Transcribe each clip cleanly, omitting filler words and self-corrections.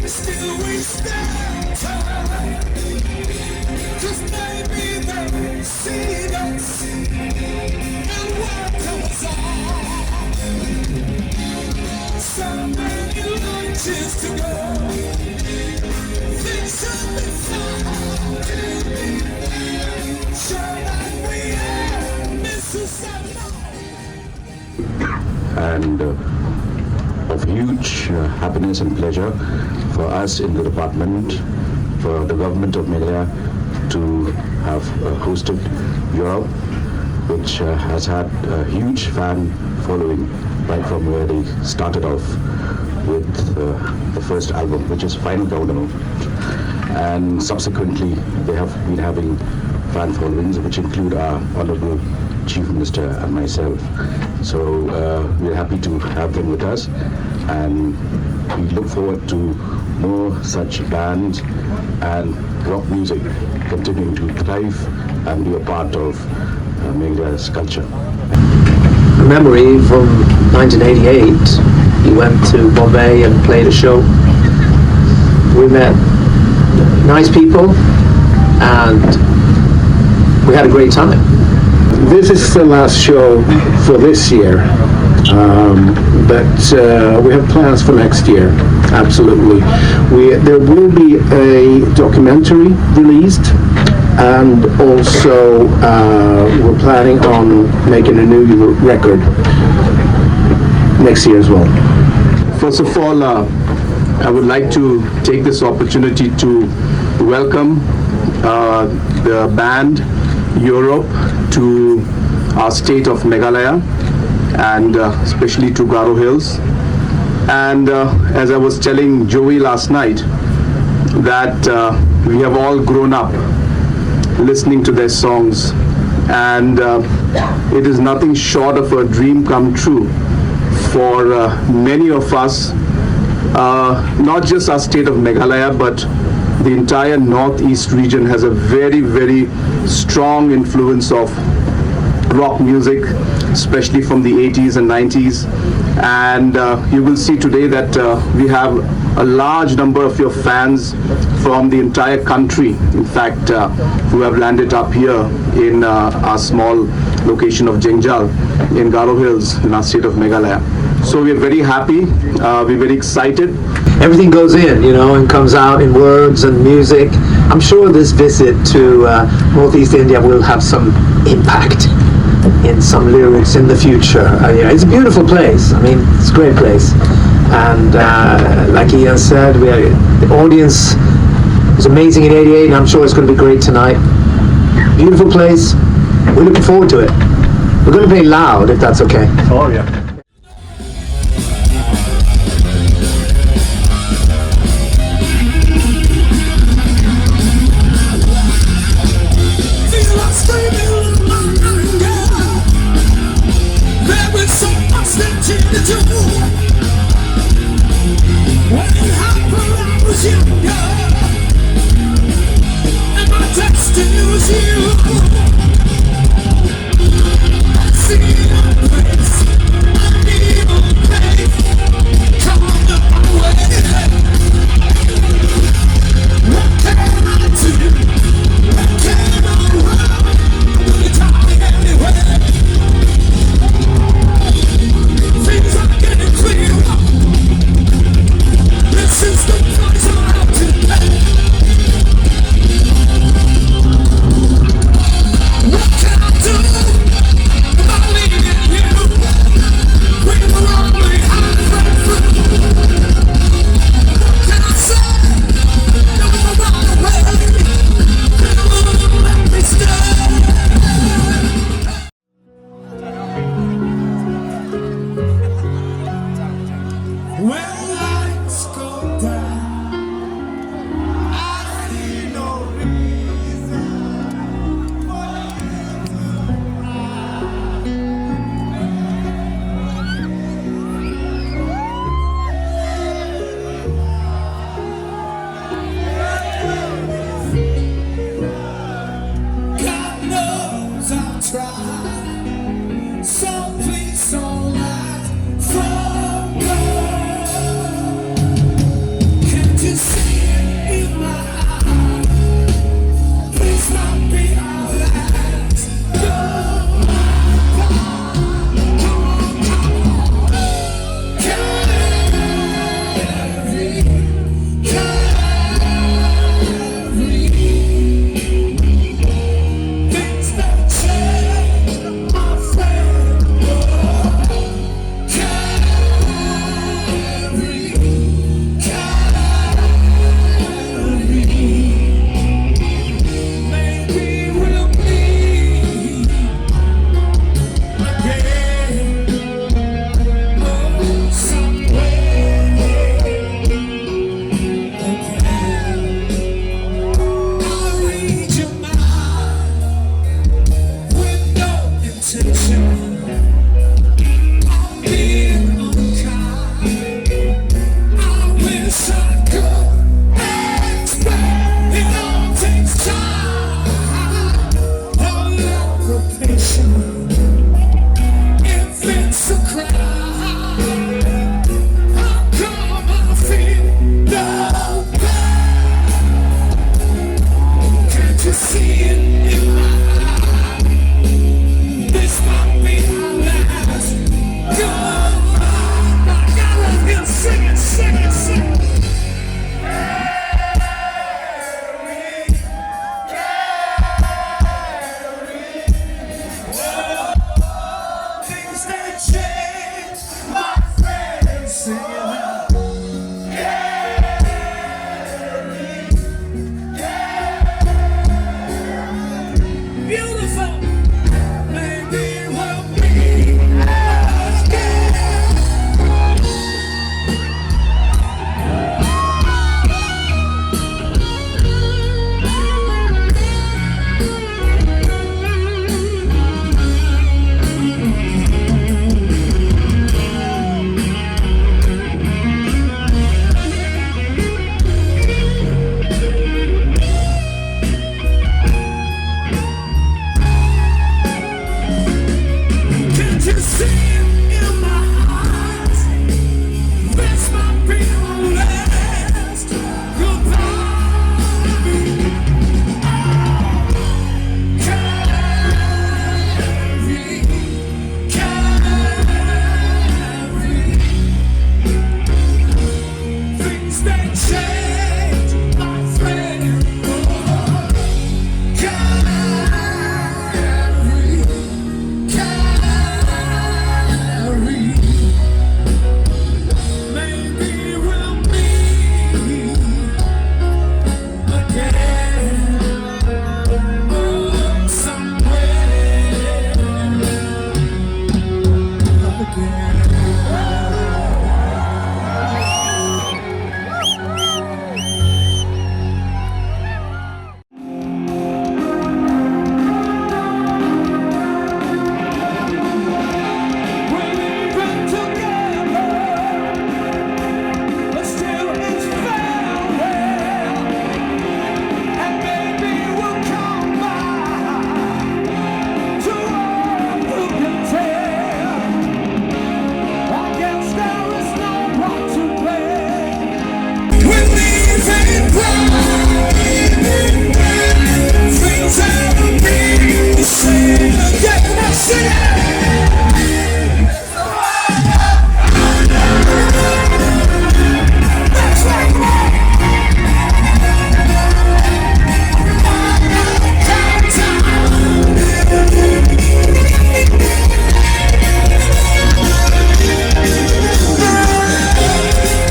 Still we stand tall, 'cause maybe they've seen us and what goes on. So many lunches to go, things should be fine. Sure that we are Mrs. And of huge happiness and pleasure for us in the department, for the government of Meghalaya to have hosted Europe, which has had a huge fan following right from where they started off with the first album, which is Final Countdown. And subsequently, they have been having fan followings, which include our Honorable Chief Minister and myself. So we're happy to have them with us, and we look forward to more such bands and rock music continuing to thrive and be a part of Meghalaya's culture. A memory from 1988, he went to Bombay and played a show. We met nice people and we had a great time. This is the last show for this year, but we have plans for next year, absolutely. There will be a documentary released, and also we're planning on making a new record next year as well. First of all, I would like to take this opportunity to welcome the band Europe to our state of Meghalaya, and especially to Garo Hills. And as I was telling Joey last night, that we have all grown up listening to their songs, and it is nothing short of a dream come true for many of us, not just our state of Meghalaya, but the entire northeast region has a very, very strong influence of rock music, especially from the 80s and 90s. And you will see today that we have a large number of your fans from the entire country, in fact, who have landed up here in our small location of Jingrwai in Garo Hills in our state of Meghalaya. So we're very happy, we're very excited. Everything goes in, you know, and comes out in words and music. I'm sure this visit to Northeast India will have some impact in some lyrics in the future. Yeah, it's a beautiful place. I mean, it's a great place. And like Ian said, the audience was amazing in '88, and I'm sure it's going to be great tonight. Beautiful place. We're looking forward to it. We're going to play loud, if that's okay. Oh, yeah. See a place change, my friend. Sing it out. Beautiful. Maybe we'll meet again. Can't you see it in my eyes? That's my real last goodbye. Carry things that change, my friend. Carry. Maybe we'll meet again. Oh, somewhere again. We've been together, but still it's farewell. And maybe we'll come back to all who can tell. I guess there is no one to blame. We're leaving blind. Things haven't been the same. Get my shit. That's right.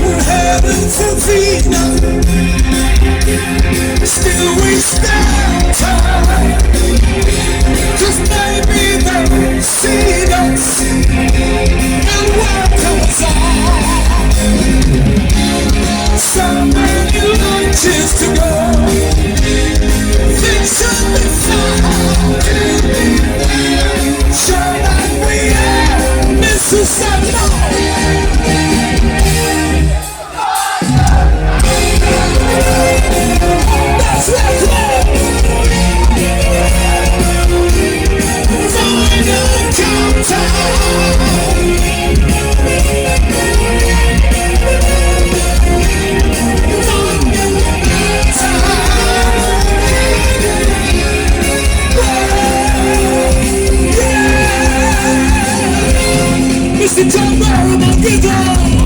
We're heading to Venus. Still we stand tall. 'Cause maybe they'll see us and what goes on. So many lunches to go. Things should be fine. Sure that we are Mrs. Samla. That's right. Final countdown. Mr. Khubor, my guitar.